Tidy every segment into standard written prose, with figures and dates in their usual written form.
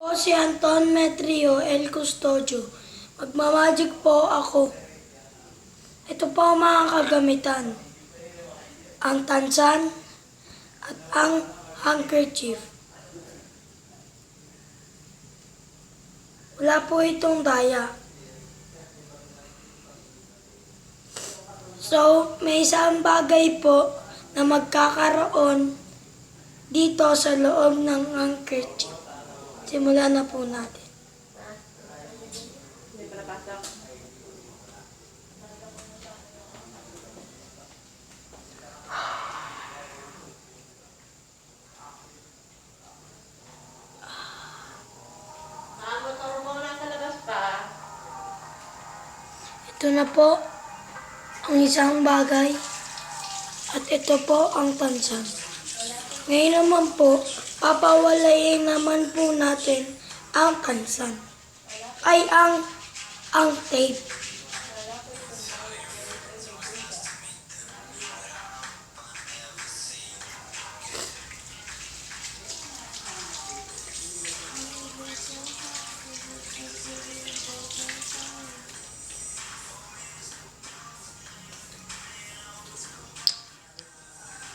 Ako si Anton Metrio El Custodio. Magmamagic po ako. Ito po ang mga kagamitan. Ang tansan at ang handkerchief. Wala po itong daya. So, may isang bagay po na magkakaroon dito sa loob ng handkerchief. Simulan na po natin. Ito na po ang isang bagay at ito po ang tansan. Ngayon naman po, papawalayin naman po natin ang tansan. Ay ang tape.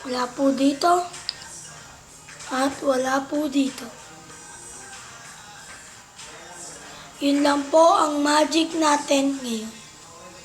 Wala po dito at wala po dito. Yun lang po ang magic natin ngayon.